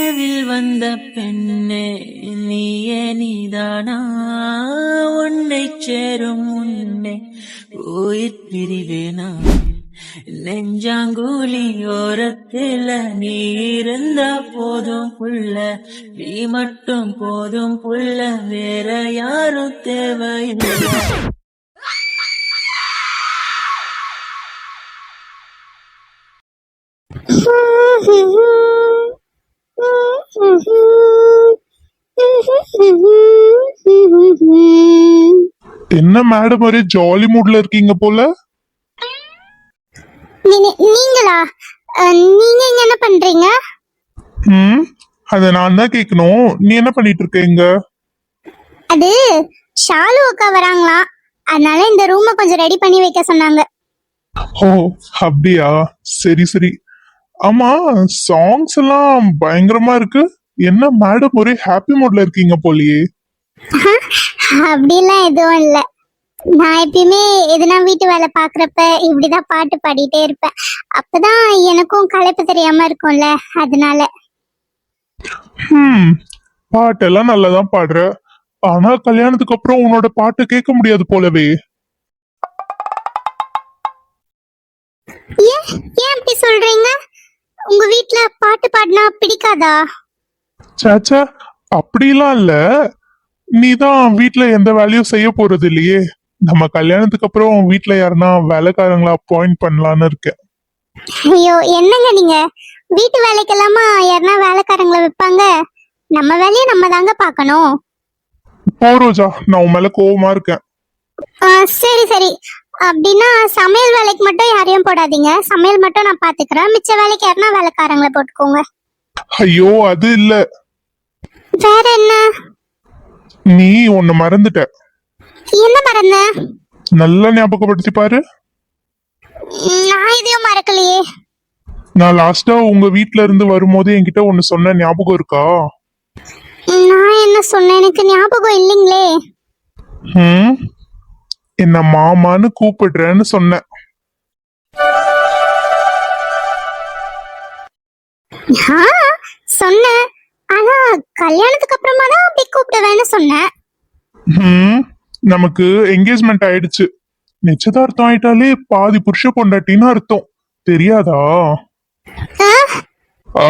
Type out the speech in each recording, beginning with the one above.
கனவில் வந்த பெண்ணே நீயே நீதானா, உன்னை சேரும் முன்னே உயிர் பிரிவேனா, நெஞ்சாங்குழி ஓரத்தில நீ இருந்தா போதும் புள்ள, நீ மட்டும் போதும் புள்ள, வேற யாரும் தேவையில்லை. என்ன மேடம் ஒரே ஜாலி மூட்ல இருக்கீங்க போல. நீங்களா? நீங்க இங்க என்ன பண்றீங்க? அத நான் தான் கேட்கணும். நீ என்ன பண்ணிட்டு இருக்க இங்க? அது ஷாலு அக்கா வராங்களா, அதனால இந்த ரூமை கொஞ்சம் ரெடி பண்ணி வைக்க சொன்னாங்க. ஓ அப்படியா, சரி சரி. ஆமா, சாங்ஸ் எல்லாம் பயங்கரமா இருக்கு. என்ன மேடம் ஒரே ஹாப்பி மூட்ல இருக்கீங்க போலியே. அப்படிலாம் எதுவும் இல்ல. நான் எப்பயுமே எதுனா வீட்டு வேலை பாக்குறப்ப இப்படிதான் பாட்டு பாடிட்டே இருப்பேன். அப்பதான் எனக்கும் களைப்பு தெரியாம இருக்கும்ல, அதனால. பாட்டெல்லாம் நல்லாதான் பாடுற. ஆனா கல்யாணத்துக்கு அப்புறம் உன்னோட பாட்டு கேட்க முடியாது போலவே. ஏன் ஏன் இப்படி சொல்றீங்க? உங்க வீட்ல பாட்டு பாடினா பிடிக்காதா? சாச்சா, அப்படிலாம் இல்ல. நீதான் வீட்ல எந்த வேலையும் செய்ய போறது இல்லையே. நம்ம கல்யாணத்துக்கு அப்புறம் வீட்ல யாருன்னா வேலைக்காரங்களா அப்பாயிண்ட் பண்ணலான்னு இருக்கேன். ஐயோ என்னங்க நீங்க, வீட்டு வேலைக்கெல்லாமா யாருன்னா வேலைக்காரங்களை வைப்பாங்க? நம்ம வேலையை நம்ம தாங்க பார்க்கணும். போ ரோஜா, நான் உன் மேல கோவமா இருக்கேன். சரி சரி, அப்படின்னா சமையல் வேலைக்கு மட்டும் யாரையும் போடாதீங்க. சமையல் மட்டும் நான் பாத்துக்கிறேன், மிச்ச வேலைக்கு யாருன்னா வேலைக்காரங்களை போட்டுக்கோங்க. ஐயோ அது இல்ல. வேற என்ன? நீ ஒன்னு மறந்துட்ட. என்ன மறந்த? நல்லா ஞாபகப்படுத்தி பாரு. நான் எதையும் மறக்கலையே. நான் லாஸ்டா உங்க வீட்ல இருந்து வரும்போது என்கிட்ட ஒன்னு சொன்ன ஞாபகம் இருக்கா? நான் என்ன சொன்னேன்? எனக்கு ஞாபகம் இல்லைங்களே. என்ன மாமான்னு கூப்பிடுறேன்னு சொன்னேன். சொன்னேன், ஆனா கல்யாணத்துக்கு அப்புறமா தான் அப்படி கூப்பிடுவேன்னு சொன்னேன். நமக்கு என்கேஜ்மெண்ட் ஆயிடுச்சு. நிச்சயதார்த்தம் ஆயிட்டாலே பாதி புருஷ பொண்டாட்டின்னு அர்த்தம், தெரியாதா?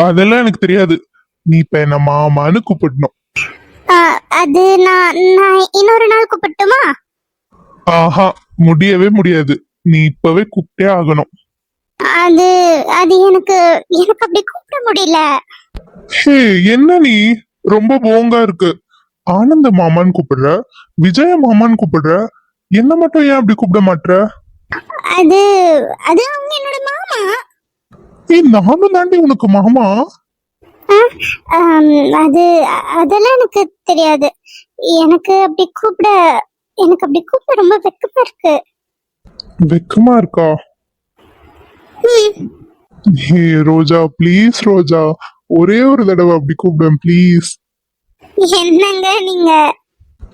அதெல்லாம் எனக்கு தெரியாது. நீ இப்ப என்ன மாமான்னு கூப்பிடணும். அது நான் இன்னொரு நாள் கூப்பிட்டுமா? ஆஹா, முடியவே முடியாது. நீ இப்பவே கூப்பிட்டே ஆகணும். அது அது எனக்கு எனக்கு அப்படி கூப்பிட முடியல. ஹே, என்ன நீ ரொம்ப போங்கா இருக்கு. ஆனந்த மாமான்னு கூப்பிடுற, விஜய மாமான்னு கூப்பிடுற, என்ன மட்டும் ஏன் அப்படி கூப்பிட மாட்ற? அது அது அவங்க என்னோட மாமா. நானும் தாண்டி உனக்கு மாமா. அது அதெல்லாம் எனக்கு தெரியாது. எனக்கு அப்படி கூப்பிட ரொம்ப வெக்கமா இருக்கு. வெக்கமா இருக்கா? ஹே ரோஜா, ப்ளீஸ் ரோஜா, ஒரே ஒரு தடவை அப்படி கூப்பிடுவேன் ப்ளீஸ். என்னங்க நீங்க?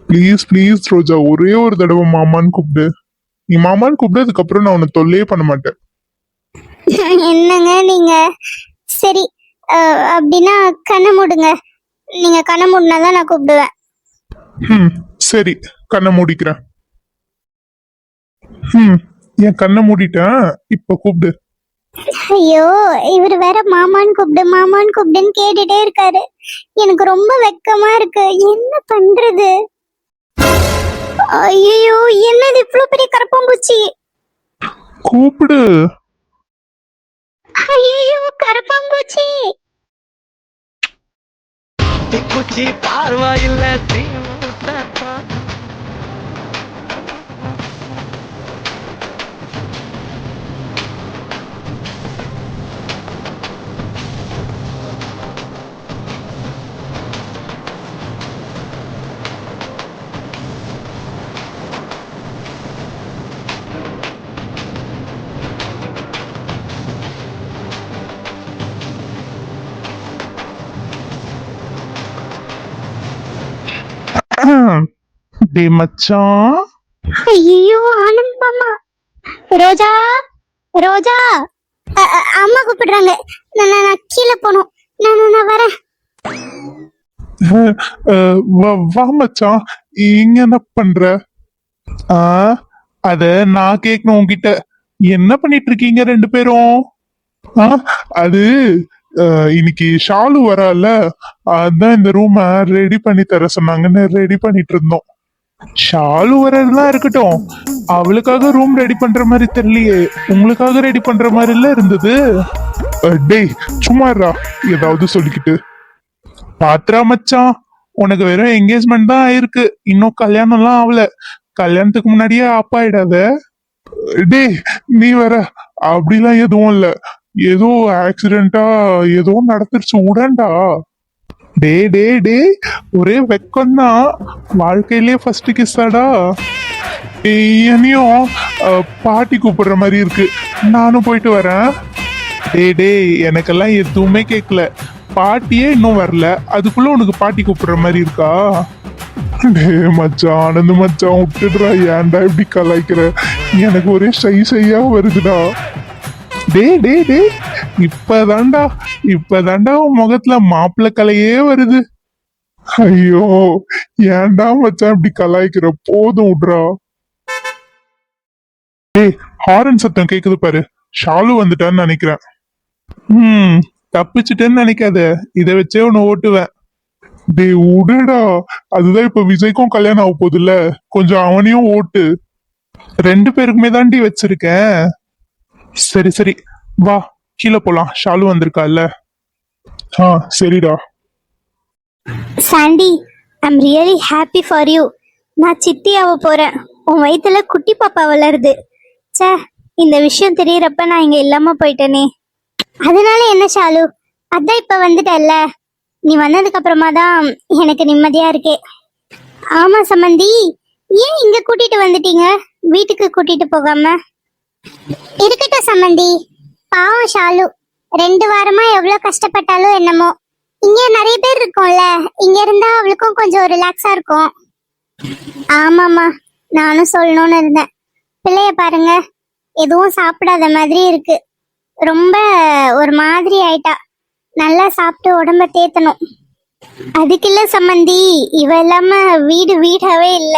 ப்ளீஸ் ப்ளீஸ் ரோஜா, ஒரே ஒரு தடவை மாமான்னு கூப்பிடு. நீ மாமான்னு கூப்பிடு, அதுக்கப்புறம் நான் உன்னை தொல்லையே பண்ண மாட்டேன். என்னங்க நீங்க? சரி, அப்படின்னா கண்ணை மூடுங்க. நீங்க கண்ணை மூடினாதான் நான் கூப்பிடுவேன். சரி, கண்ணை மூடிக்கிறேன். என் கண்ணை மூடிட்டேன், இப்ப கூப்பிடு. ஐயோ, இவர் வேற மாமான்னு கூப்பிடுன்னு கேட்டுட்டே இருக்காரு. எனக்கு ரொம்ப வெக்கமா இருக்கு. என்ன பண்றது? ஐயோ, என்னது இவ்வளவு பெரிய கரப்பாம்பூச்சி? கூப்பிடு. ஐயோ, கரப்பாம்பூச்சி. பூச்சி பார்வையில் டே மச்சான். ஐயோ, ஆனந்த் மாமா. ரோஜா, ரோஜா. அம்மா கூப்பிடுறாங்க. நான் கீழே போகணும். நான் வரேன். வா மச்சான், இங்க என்ன பண்ற? ஆ, அத நான் கேட்கணும் உன்கிட்ட. என்ன பண்ணிட்டு இருக்கீங்க ரெண்டு பேரும்? ஆ, அது இன்னைக்கு ஷாலு வரால, அதான் இந்த ரூம ரெடி பண்ணி தர சொன்னாங்கன்னு ரெடி பண்ணிட்டு இருந்தோம். ஷாலு வர்றதுலாம் இருக்கட்டும், அவளுக்காக ரூம் ரெடி பண்ற மாதிரி தெரியலையே, உங்களுக்காக ரெடி பண்ற மாதிரி இல்ல இருந்தது. டேய் சும்மாடா, ஏதாவது சொல்லிக்கிட்டு. பாத்ரா மச்சான், உனக்கு வெறும் என்கேஜ்மெண்ட் தான் ஆயிருக்கு, இன்னும் கல்யாணம்லாம் ஆகல. கல்யாணத்துக்கு முன்னாடியே ஆப்பாயிடாத. டேய் நீ வேற, அப்படிலாம் எதுவும் இல்ல, ஏதோ ஆக்சிடென்டா ஏதோ நடந்துருச்சு உடன்டா. டே டே டே, ஒரே வெக்கம்தான், வாழ்க்கையிலே ஃபர்ஸ்ட் கிஸ்ஸாடா. என்னையும் பாட்டி கூப்பிடுற மாதிரி இருக்கு, நானும் போயிட்டு வரேன். டே டே, எனக்கெல்லாம் எதுவுமே கேட்கல, பாட்டியே இன்னும் வரல, அதுக்குள்ள உனக்கு பாட்டி கூப்பிடுற மாதிரி இருக்கா? டே மச்சான், ஆனந்து மச்சான் விட்டுடுறா, ஏன்டா இப்படி கலாய்க்கிற? எனக்கு ஒரே ஷையா வருதுடா. டே டே டே, இப்பதான்டா உன் முகத்துல மாப்பிள்ளை கலையே வருது. ஐயோ, ஏன்டா மச்சான் இப்படி கலாய்க்கிற? போதும் விட்றா. டேய், ஹாரன் சத்தம் கேக்குது பாரு, ஷாலு வந்துட்டான்னு நினைக்கிறேன். தப்பிச்சிட்டேன்னு நினைக்காத, இதை வச்சே உன்னை ஓட்டுவேன். டேய் விடுடா, அதுதான் இப்ப விஜய்க்கும் கல்யாணம் ஆக போகுதுல்ல, கொஞ்சம் அவனையும் ஓட்டு. ரெண்டு பேருக்குமே தாண்டி வச்சிருக்கேன். சரி சரி, வா கீழே போலாம், ஷாலு வந்திருக்கால. சரிடா. Sandy, I'm really happy for you. நான் சித்தி ஆக போறேன். உன் வயித்துல குட்டி பாப்பா வளருது. ச்சே, இந்த விஷயம் தெரியறப்ப நான் இங்க இல்லாம போயிட்டேனே. அதனால என்ன ஷாலு, அதான் இப்ப வந்துட்டல்ல, நீ வந்ததுக்கு அப்புறமா தான் எனக்கு நிம்மதியா இருக்கே. ஆமா சம்மந்தி, ஏன் இங்க கூட்டிட்டு வந்துட்டீங்க, வீட்டுக்கு கூட்டிட்டு போகாம? இருக்கட்டும் சம்மந்தி, பாவம் ஷாலு 2 வாரமா எவ்வளவு கஷ்டப்பட்டாலும் என்னமோ. இங்க நிறைய பேர் இருக்கோம்ல, இங்க இருந்தா அவளுக்கும் கொஞ்சம் ரிலாக்ஸா இருக்கும். ஆமாமா, நானும் சொல்லணும்னு இருந்தேன். பிள்ளைய பாருங்க, எதுவும் சாப்பிடாத மாதிரி இருக்கு, ரொம்ப ஒரு மாதிரி ஆயிட்டா. நல்லா சாப்பிட்டு உடம்ப தேத்தணும். அதுக்கு இல்ல சம்மந்தி, இவ இல்லாம வீடாவே இல்ல,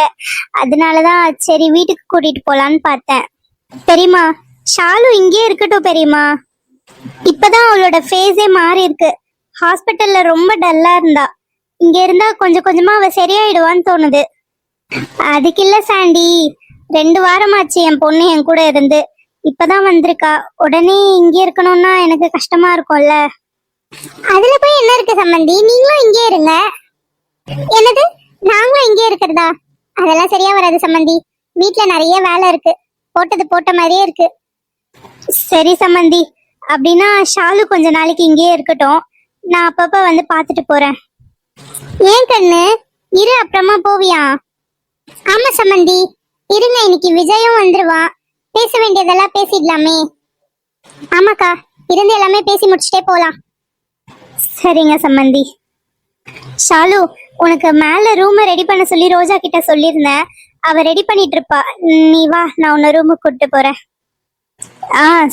அதனாலதான் சரி வீட்டுக்கு கூட்டிட்டு போலான்னு பார்த்தேன். பெரியமா, ஷாலு இங்கே இருக்கட்டும் பெரியமா. இப்பதான் அவளோட ஃபேஸே மாறி இருக்கு. ஹாஸ்பிட்டல்ல ரொம்ப டல்லா இருந்தா, இங்க இருந்தா கொஞ்சம் கொஞ்சமா அவ சரியாயிடுவான்னு தோணுது. அதுக்கு இல்ல சாண்டி, 2 வாரமாச்சு என் பொண்ணு என் கூட இருந்து, இப்பதான் வந்திருக்கா. உடனே இங்கே இருக்கணும்னா எனக்கு கஷ்டமா இருக்கும்ல. அதுல போய் என்ன இருக்கு சம்மந்தி, நீங்களும் இங்கே இருங்க. என்னது, நாங்களும் இங்கே இருக்கிறதா? அதெல்லாம் சரியா வராது சம்மந்தி, வீட்டுல நிறைய வேலை இருக்கு, போட்டது போட்ட மாதிரியே இருக்கு. சரி சம்மந்தி, அப்படின்னா ஷாலு கொஞ்ச நாளைக்கு இங்கேயே இருக்கட்டும், நான் அப்பப்ப வந்து பாத்துட்டு போறேன். ஏன் கண்ணு, இரு அப்புறமா போவியா? ஆமா சம்மந்தி, இருங்க, இன்னைக்கு விஜயும் வந்துருவா, பேச வேண்டியதெல்லாம் பேசிடலாமே. ஆமாக்கா, இருந்து எல்லாமே பேசி முடிச்சுட்டே போலாம். சரிங்க சம்மந்தி. ஷாலு, உனக்கு மேல ரூமை ரெடி பண்ண சொல்லி ரோஜா கிட்ட சொல்லியிருந்தேன், அவ ரெடி பண்ணிட்டு இருப்பா. நீ வா, நான் உன்னை ரூமுக்கு கூட்டு போறேன்.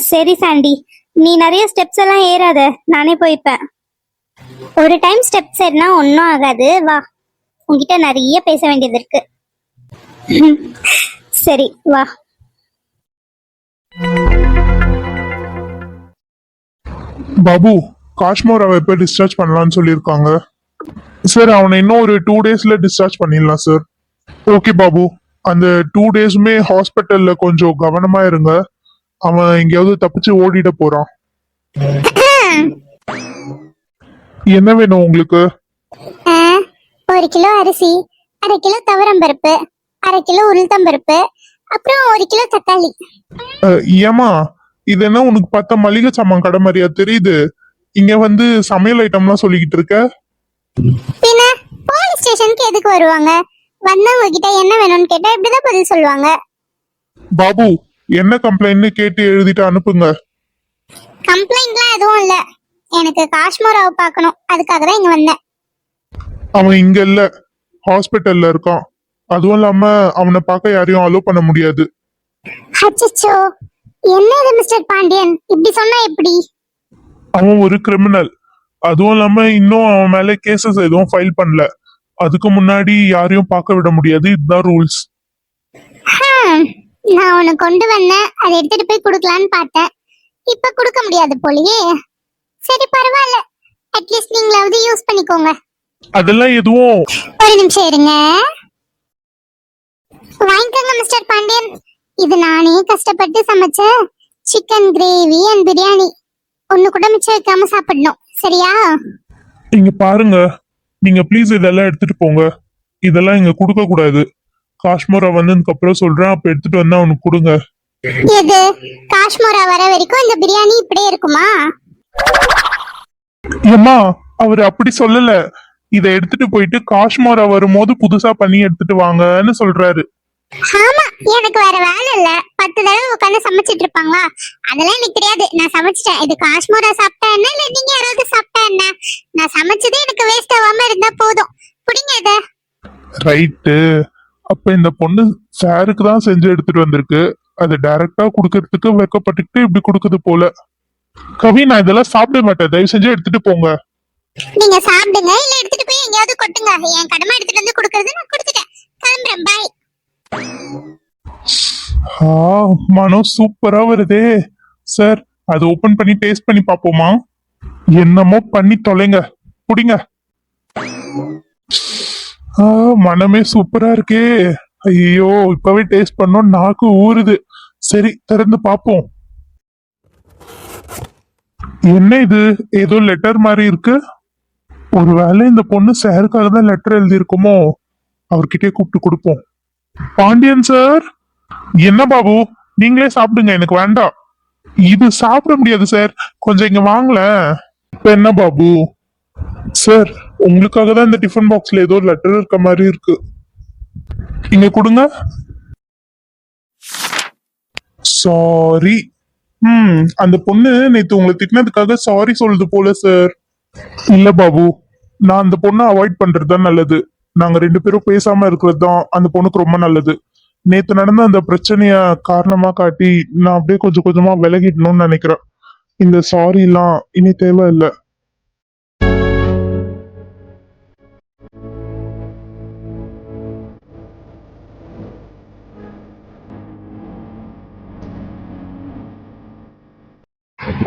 சரி சாண்டி, நீ நிறைய ஸ்டெப்ஸ் எல்லாம் ஏறாத, நானே போய்ப்பேன். ஒரு டைம் ஸ்டெப்ஸ் ஏறினா ஒன்னும் ஆகாது, வா, உன்கிட்ட நிறைய பேச வேண்டியது இருக்கு. சரி வா. பாபு, காஷ்மோராவை எப்ப டிஸ்சார்ஜ் பண்ணலாம்னு சொல்லியிருக்காங்க சார். அவனை இன்னும் ஒரு 2 டேஸ்ல டிஸ்சார்ஜ் பண்ணிடலாம் சார். ஓகே பாபு, அந்த 2 டேஸுமே ஹாஸ்பிட்டல்ல கொஞ்சம் கவனமா இருங்க, அவன் எங்கேயாவது தப்பிச்சு ஓடிட போறான். என்ன வேணும் உங்களுக்கு? 1 கிலோ அரிசி, 1/2 கிலோ துவரம்பருப்பு, 1/2 கிலோ உளுத்தம்பருப்பு, அப்புறம் 1 கிலோ தக்காளி. ஏமா, இது என்ன உனக்கு பார்த்தா மளிகை சாமான் கடை மாதிரியா தெரியுது? இங்க வந்து சமையல் ஐட்டம்லாம் சொல்லிக்கிட்டு இருக்க? பின்ன போலீஸ் ஸ்டேஷனுக்கு எதுக்கு வருவாங்க? வந்தவங்க கிட்ட என்ன வேணும்னு கேட்டா இப்படிதான் பதில் சொல்லுவாங்க. பாபு, என்ன கம்ப்ளைண்ட்னு கேட்டு எழுதிட்டு அனுப்புங்க. கம்ப்ளைண்ட்லாம் எதுவும் இல்ல, எனக்கு காஷ்மோராவை பார்க்கணும், அதுக்காக தான் இங்க வந்தேன். அவன் இங்க இல்ல, ஹாஸ்பிட்டல்ல இருக்கான். அதுவும் இல்லாம அவனை பார்க்க யாரையும் அலோ பண்ண முடியாது. அச்சச்சோ, என்ன இது மிஸ்டர் பாண்டியன், இப்படி சொன்னா எப்படி? அவன் ஒரு கிரிமினல், அதுவும் இல்லாம இன்னும் அவன் மேல கேசஸ் எதுவும் ஃபைல் பண்ணல. அதுக்கு முன்னாடி யாரையும் பார்க்க விட முடியாது, இதுதான் ரூல்ஸ். நான் உன்னை கொண்டு வந்தேன், அதை எடுத்துட்டு போய் கொடுக்கலான்னு பார்த்தேன். இப்ப கொடுக்க முடியாது போலயே. சரி பரவாயில்ல, அட்லீஸ்ட் நீங்களாவது யூஸ் பண்ணிக்கோங்க. அதெல்லாம் எதுவும் ஒரு நிமிஷம் இருங்க. வாங்கிக்கோங்க மிஸ்டர் பாண்டியன். இது நானே கஷ்டப்பட்டு சமைச்ச சிக்கன் கிரேவி அண்ட் பிரியாணி. ஒண்ணு கூட மிச்சம் வைக்காம சாப்பிடணும், சரியா? இங்க பாருங்க, நீங்க ப்ளீஸ் இதெல்லாம் எடுத்துட்டு போங்க. இதெல்லாம் இங்க கொடுக்க கூடாது. காஷ்மீரா வந்ததுக்கு அப்புறம் சொல்றேன், அப்ப எடுத்துட்டு வந்தா அவனுக்கு கொடுங்க. எது காஷ்மீரா வர வரைக்கும் இந்த பிரியாணி இப்படியே இருக்குமா? ஏம்மா, அவர் அப்படி சொல்லல. இத எடுத்துட்டு போயிட்டு காஷ்மீரா வரும்போது புதுசா பண்ணி எடுத்துட்டு வாங்கன்னு சொல்றாரு. ஆமா, எனக்கு வேற வேலை இல்ல. 10 தடவை உட்காந்து சமைச்சிட்டு இருப்பாங்களா? அதெல்லாம் எனக்கு தெரியாது. நான் சமைச்சிட்டேன். இது காஷ்மீரா சாப்பிட்டா என்ன, இல்ல நீங்க யாராவது சாப்பிட்டா என்ன? நான் சமைச்சதே எனக்கு வேஸ்ட் ஆகாம இருந்தா போதும். புடிங்க இத. ரைட்டு. அப்ப இந்த பொண்ணு சாருக்கு தான் செஞ்சு எடுத்துட்டு வந்திருக்கு. அது டைரக்டா குடுக்கறதுக்கு வெக்கப்பட்டுக்கிட்டு இப்படி கொடுக்குது போல. கவி, நான் இதெல்லாம் சாப்பிட மாட்டேன். தயவு செஞ்சு எடுத்துட்டு போங்க. நீங்க சாப்பிடுங்க, இல்ல எடுத்துட்டு போய் எங்கயாவது கொட்டுங்க. என் கடமை எடுத்துட்டு வந்து கொடுக்கறது நான் கொடுத்துட்டேன். கிளம்புறேன், பாய். மனம் சூப்பரா வருதே. சார், அது ஓபன் பண்ணி டேஸ்ட் பண்ணி பாப்போமா? என்னமோ பண்ணி தொலைங்க. புடிங்க. மனமே சூப்பரா இருக்கே. ஐயோ, இப்பவே டேஸ்ட் பண்ணோம், நாக்கு ஊறுது. சரி, திறந்து பாப்போம். என்ன இது, ஏதோ லெட்டர் மாதிரி இருக்கு. ஒருவேளை இந்த பொண்ணு சாருக்காக தான் லெட்டர் எழுதி இருக்குமோ? அவர்கிட்டயே கூப்பிட்டு கொடுப்போம். பாண்டியன் சார். என்ன பாபு, நீங்களே சாப்பிடுங்க, எனக்கு வேண்டாம். இது சாப்பிட முடியாது சார், கொஞ்சம் இங்க வாங்கல. இப்ப என்ன பாபு? சார், உங்களுக்காக தான் இந்த டிஃபன் பாக்ஸ்ல ஏதோ லெட்டர் இருக்க மாதிரி இருக்கு. இங்க கொடுங்க. சாரி. அந்த பொண்ணு நேத்து உங்களை திட்டினதுக்காக சாரி சொல்லுது போல சார். இல்ல பாபு, நான் அந்த பொண்ணை அவாய்ட் பண்றது தான் நல்லது. நாங்க 2 பேரும் பேசாம இருக்கிறது தான் அந்த பொண்ணுக்கு ரொம்ப நல்லது. நேத்து நடந்த அந்த பிரச்சனைய காரணமா காட்டி நான் அப்படியே கொஞ்சம் கொஞ்சமா விலகிடணும்னு நினைக்கிறேன். இந்த சாரி எல்லாம் இனி தேவையில்லை.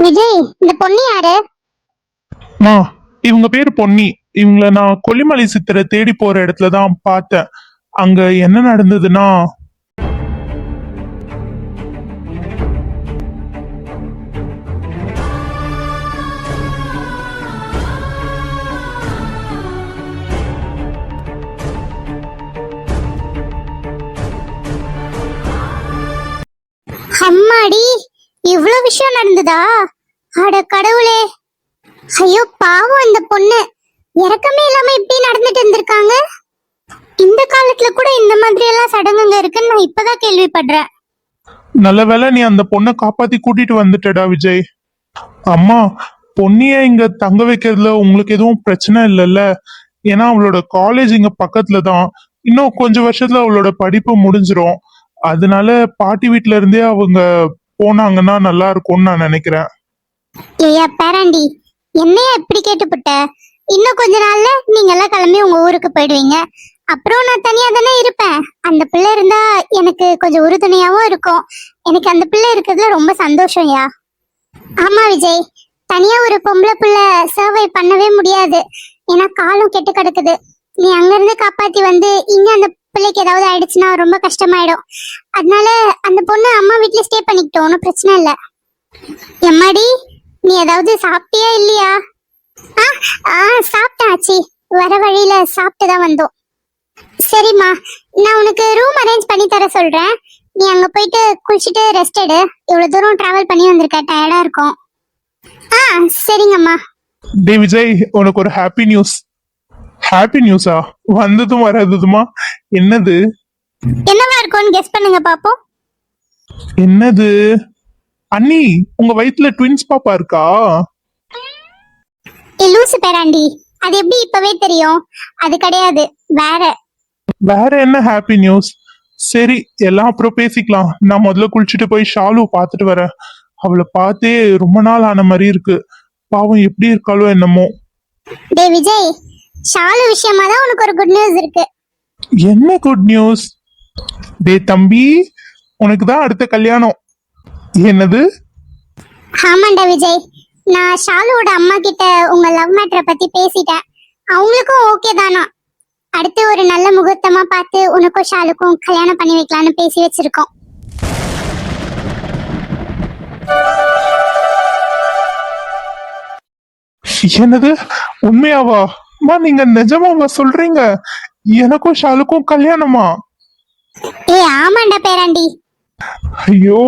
விஜய், இந்த பொண்ணு யாரு? இவங்க பேரு பொன்னி. இவங்கள நான் கொல்லிமலை சித்தரை தேடி போற இடத்துல தான் பார்த்தேன். அங்க என்ன நடந்ததுன்னா, அம்மாடி, இவ்வளவு விஷயம் நடந்ததா? அட கடவுளே. ஐயோ பாவம், இந்த பொண்ணு இறக்கமே இல்லாம இப்படி நடந்துட்டு இருந்திருக்காங்க. இந்த காலத்துல கூட இந்த மாதிரி எல்லாம் சடங்குங்க இருக்குன்னு நான் இப்பதான் கேள்விப்படுறேன். நல்ல வேளை நீ அந்த பொண்ணை காப்பாத்தி கூட்டிட்டு வந்துட்டடா விஜய். அம்மா, பொன்னிய இங்க தங்க வைக்கிறதுல உங்களுக்கு எதுவும் பிரச்சனை இல்லைல்ல? ஏன்னா அவளோட காலேஜ் இங்க பக்கத்துல தான். இன்னும் கொஞ்சம் வருஷத்துல அவளோட படிப்பு முடிஞ்சிரும். அதனால பாட்டி வீட்ல இருந்தே அவங்க போனாங்கன்னா நல்லா இருக்கும்னு நான் நினைக்கிறேன். ஏயா பேராண்டி, என்னையா இப்படி கேட்டுப்பட்ட? இன்னும் கொஞ்ச நாள்ல நீங்க எல்லாம் கிளம்பி உங்க ஊருக்கு போயிடுவீங்க. அப்புறம் நான் தனியா தானே இருப்பேன். அந்த பிள்ளை இருந்தா எனக்கு கொஞ்சம் உறுதுணையாவும் இருக்கும். எனக்கு அந்த பிள்ளை இருக்கிறதுல ரொம்ப சந்தோஷம்யா. ஆமா விஜய், தனியா ஒரு பொம்பளை பிள்ளை சர்வை பண்ணவே முடியாது. ஏன்னா காலம் கெட்டு கிடக்குது. நீ அங்க இருந்து காப்பாத்தி வந்து இங்க அந்த பிள்ளைக்கு ஏதாவது ஆயிடுச்சுன்னா ரொம்ப கஷ்டமாயிடும். அதனால அந்த பொண்ணு அம்மா வீட்டுல ஸ்டே பண்ணிக்கிட்டோம், ஒன்னும் பிரச்சனை இல்ல. எம்மாடி, நீ ஏதாவது சாப்பிட்டியா இல்லையா? சாப்பிட்டேன் ஆச்சி. வர வழியில சாப்பிட்டுதான் வந்தோம். சரிம்மா, நான் உனக்கு ரூம் அரேஞ்ச் பண்ணி தர சொல்றேன். நீ அங்க போயிட்டு குளிச்சுட்டு ரெஸ்ட் எடு. இவ்வளவு தூரம் டிராவல் பண்ணி வந்திருக்க, டயர்டா இருக்கும். சரிங்கம்மா. டே விஜய், உனக்கு ஒரு ஹாப்பி நியூஸ். ஹாப்பி நியூஸா? வந்ததும் வராததுமா? என்னது? என்னவா இருக்கும்னு கெஸ் பண்ணுங்க பாப்போம். என்னது? அண்ணி, உங்க வயித்துல ட்வின்ஸ் பாப்பா இருக்கா? லூசு பேராண்டி, அது எப்படி இப்பவே தெரியும்? அது கிடையாது, வேற. வேற என்ன ஹாப்பி நியூஸ்? சரி, எல்லாம் அப்புறம் பேசிக்கலாம். நான் முதல்ல குளிச்சுட்டு போய் ஷாலு பார்த்துட்டு வரேன். அவளை பார்த்தே ரொம்ப நாள் ஆன மாதிரி இருக்கு. பாவம் எப்படி இருக்காளோ என்னமோ. டே விஜய், ஷாலு விஷயமா தான் உனக்கு ஒரு குட் நியூஸ் இருக்கு. என்ன குட் நியூஸ்? டே தம்பி, உனக்கு தான் அடுத்த கல்யாணம். என்னது? ஆமாண்டா விஜய், நான் ஷாலுவோட அம்மா கிட்ட உங்க லவ் மேட்டரை பத்தி பேசிட்டேன். அவங்களுக்கும் ஓகே தானா. அடுத்து ஒரு நல்ல முகூர்த்தமா பார்த்து உனக்கும் ஷாலுக்கும் கல்யாணம் பண்ணி வைக்கலாம்னு பேசி வச்சிருக்கோம். என்னது? உண்மையாவா? அம்மா, நீங்க நிஜமாவா சொல்றீங்க? எனக்கும் ஷாலுக்கும் கல்யாணமா? ஆமாண்டா பேராண்டி. ஐயோ,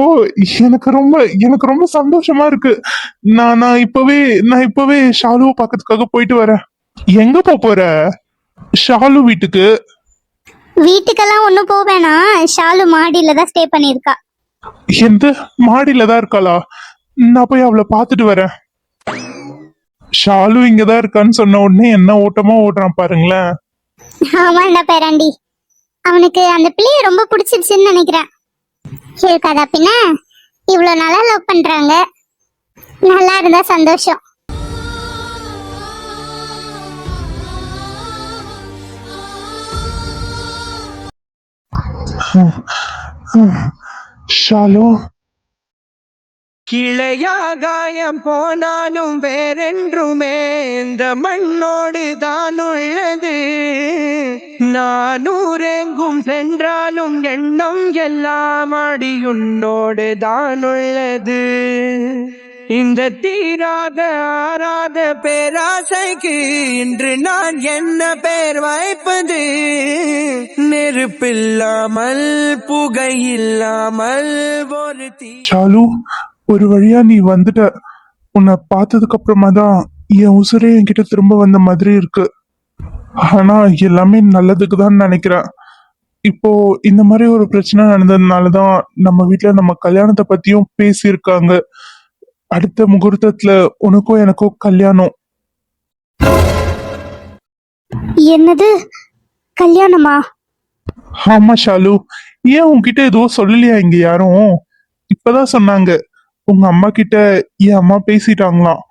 எனக்கு ரொம்ப சந்தோஷமா இருக்கு. நான் இப்பவே ஷாலுவை பார்க்கறதுக்காக போயிட்டு வரேன். எங்க போற? ஷாலு வீட்டுக்கு. வீட்டுக்கெல்லாம் ஒண்ணும் போவேனா, ஷாலு மாடியில தான் ஸ்டே பண்ணிருக்கா. எந்த மாடியில தான் இருக்காளா? நான் போய் அவளை பார்த்துட்டு வரேன். ஷாலு இங்கதான் இருக்கான்னு சொன்ன உடனே என்ன ஓட்டமா ஓடுறான் பாருங்களேன். ஆமாண்டா பேராண்டி, அவனுக்கு அந்த பிள்ளைய ரொம்ப பிடிச்சிருச்சுன்னு நினைக்கிறேன். இருக்காதா பின்ன, இவ்வளவு நாளா லவ் பண்றாங்க. நல்லா இருந்தா சந்தோஷம். ஷாலு, கிளையாகாயம் போனாலும் வேறென்றுமே இந்த மண்ணோடு தான் உள்ளது. நானூரெங்கும் சென்றாலும் எண்ணம் எல்லாம் அடியுன்னோடு தான் உள்ளது. இந்த தீராத ஆறாத பேராசைக்கு இன்று நான் என்ன பேர் வைப்பது? நெருப்பில்லாமல் புகையில்லாமல் ஒரு ஷாலு, ஒரு வழியா நீ வந்துட்ட. உன்னை பார்த்ததுக்கு அப்புறமா தான் என் உசுரே என்கிட்ட திரும்ப வந்த மாதிரி இருக்கு. ஆனா எல்லாமே நல்லதுக்கு தான் நினைக்கிறேன். இப்போ இந்த மாதிரி ஒரு பிரச்சனை நடந்ததுனாலதான் நம்ம வீட்ல நம்ம கல்யாணத்தை பத்தியும் பேசியிருக்காங்க. அடுத்த முகூர்த்தத்துல உனக்கும் எனக்கும் கல்யாணம். என்னது, கல்யாணமா? ஆமா ஷாலு, ஏன் உன்கிட்ட எதுவும் சொல்லலையா இங்க யாரும்? இப்பதான் சொன்னாங்க. உங்க அம்மா கிட்ட என் அம்மா பேசிட்டாங்களாம்.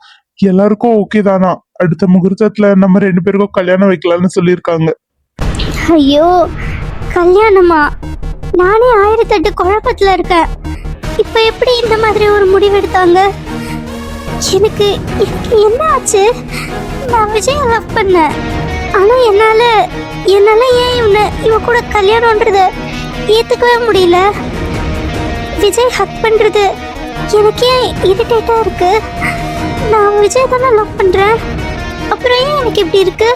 எல்லாருக்கும் ஓகே தானா, அடுத்த முகூர்த்தத்துல நம்ம 2 பேருக்கும் கல்யாணம் வைக்கலாம்னு சொல்லியிருக்காங்க. ஐயோ, கல்யாணமா? நானே 1008 குழப்பத்துல இருக்கேன். இப்ப எப்படி இந்த மாதிரி ஒரு முடிவு எடுத்தாங்க? எனக்கு என்ன ஆச்சு? நான் விஜய லவ் பண்ணேன். ஆனா என்னால ஏன் இவ கூட கல்யாணம்ன்றத ஏத்துக்கவே முடியல. விஜய் ஹக் பண்றது எனக்கே இரிட்டேட்டா இருக்கு. நான் விஜய் தானே லவ் பண்றேன், அப்புறம் ஏன் எனக்கு இப்படி இருக்கு?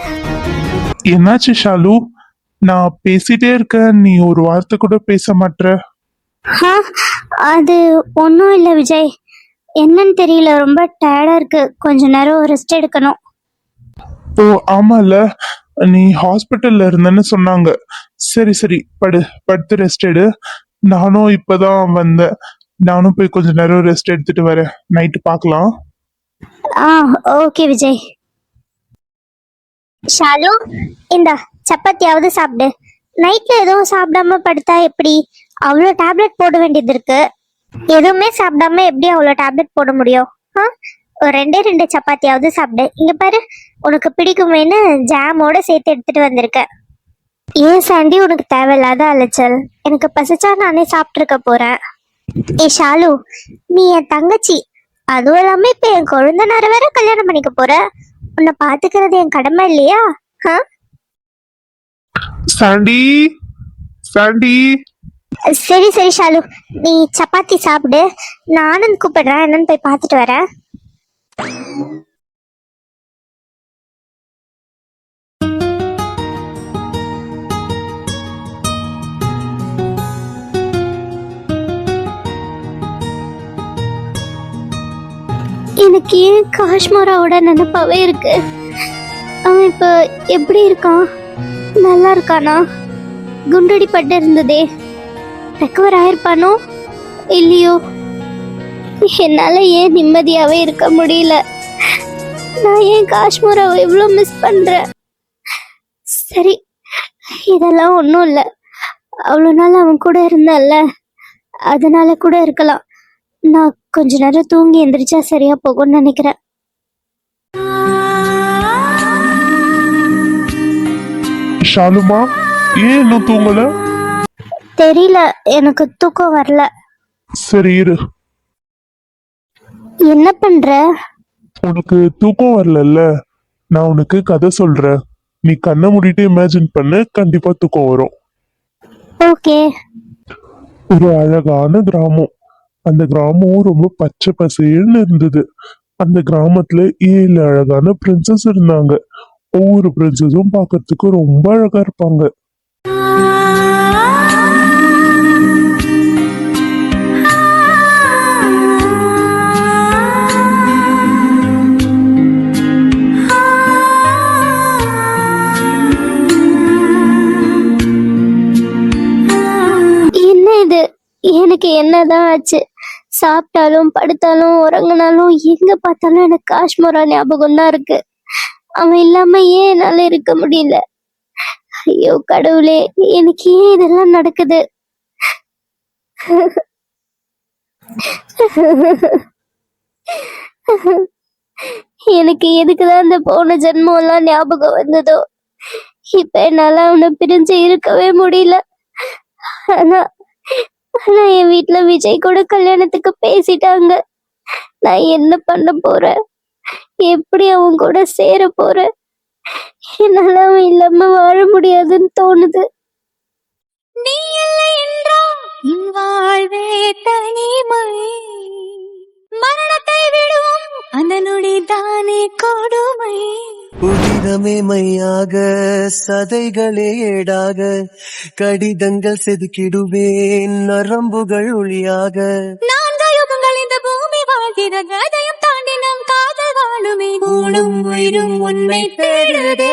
என்னாச்சு ஷாலு? நான் பேசிட்டே இருக்கேன், நீ ஒரு வார்த்தை கூட பேச மாட்ற. அது ஒன்றும் இல்லை விஜய், என்னன்னு தெரியல, ரொம்ப டயர்டா இருக்கு. கொஞ்ச நேரம் ரெஸ்ட் எடுக்கணும். ஓ ஆமால, நீ ஹாஸ்பிட்டல்ல இருந்தேன்னு சொன்னாங்க. சரி படுத்து ரெஸ்ட் எடு. நானும் இப்பதான் வந்தேன். நானும் போய் கொஞ்ச நேரம் ரெஸ்ட் எடுத்துட்டு வரேன். நைட்டு பார்க்கலாம். ஓகே விஜய். ஷாலு, இந்த சப்பாத்தியாவது சாப்பிடு. நைட்ல எதுவும் சாப்பிடாம படுத்தா எப்படி? அவ்வளோ டேப்லெட் போட வேண்டியது இருக்கு. எதுவுமே சாப்பிடாம எப்படி அவ்வளோ டேப்லெட் போட முடியும்? ஒரு 2 சப்பாத்தியாவது சாப்பிடு. இங்க பாரு, உனக்கு பிடிக்குமேன்னு ஜாமோட சேர்த்து எடுத்துட்டு வந்திருக்கேன். ஏன் சாண்டி, உனக்கு தேவையில்லாத அலைச்சல். எனக்கு பசிச்சா நானே சாப்பிட்டுருக்க போறேன். ஷாலு, நீ என் தங்கச்சி, அதுவும் இல்லாம இப்ப என் கொழுந்தனார வேற கல்யாணம் பண்ணிக்க போற. உன்னை பாத்துக்கிறது என் கடமை இல்லையா? சாண்டி. சரி ஷாலு, நீ சப்பாத்தி சாப்பிடு. நான் ஆனந்த் கூப்பிடுறேன், என்னன்னு போய் பார்த்துட்டு வரேன். எனக்கு ஏன் காஷ்மோராவோட நினைப்பாவே இருக்கு. அவன் இப்ப எப்படி இருக்கான்? நல்லா இருக்கானா? குண்டடி பட்டு இருந்ததே, ரெக்கவர் ஆயிருப்பானோ இல்லையோ? என்னால ஏன் நிம்மதியாவே இருக்க முடியல? நான் ஏன் காஷ்மோராவை இவ்வளோ மிஸ் பண்றேன்? சரி, இதெல்லாம் ஒன்றும் இல்லை. அவ்வளோ நாள் அவன் கூட இருந்தல்ல, அதனால கூட இருக்கலாம். நான் கொஞ்ச நேரம் தூங்கி எந்திரிச்சா சரியா போகும்னு நினைக்கிறேன். ஷாலுமா, ஏன் இன்னும் தூங்கல? தெரியல, எனக்கு தூக்கம் வரல. சரி இரு. என்ன பண்ற? உனக்கு தூக்கம் வரலல்ல, நான் உனக்கு கதை சொல்றேன். நீ கண்ணை மூடிட்டு இமேஜின் பண்ணு, கண்டிப்பா தூக்கம் வரும். ஓகே. ஒரு அழகான கிராமம். அந்த கிராமம் ரொம்ப பச்சை பசேல்னு இருந்தது. அந்த கிராமத்துல 7 அழகான பிரின்சஸ் இருந்தாங்க. ஒவ்வொரு பிரின்சஸும் பார்க்கறதுக்கு ரொம்ப அழகா இருப்பாங்க. என்ன இது? எனக்கு என்னதான் ஆச்சு? சாப்பிட்டாலும் படுத்தாலும் உறங்கினாலும் எங்க பார்த்தாலும் எனக்கு காஷ்மீரா ஞாபகம் தான் இருக்கு. அவன் இல்லாம ஏன் என்னால இருக்க முடியல? ஐயோ கடவுளே, எனக்கு ஏன் இதெல்லாம் நடக்குது? எனக்கு எதுக்குதான் இந்த போன ஜென்மம் எல்லாம் ஞாபகம் வந்ததோ? இப்ப என்னால அவனை பிரிஞ்சு இருக்கவே முடியல. ஆனா ஆனா என் வீட்டுல விஜய் கூட கல்யாணத்துக்கு பேசிட்டாங்க. நான் என்ன பண்ண போறேன்? எப்படி அவன் கூட சேர போறேன்? என்னால அவன் இல்லாம வாழ முடியாதுன்னு தோணுது. நீ இல்லை என்றால் என் வாழ்வே தனிமை. மரணத்தை விடுவோம் அந்த நொடி தானே கொடுமை. புதிதமே மையாக சதைகளே ஏடாக கடிதங்கள் செதுக்கிடுவேன் நரம்புகள் ஒளியாக. 4 யுகங்கள் இந்த பூமி வாழ்கிறது, அதையும் தாண்டி நம் காதல் வாழுமே. ஊனும் உயிரும் உன்னை தேடுதே.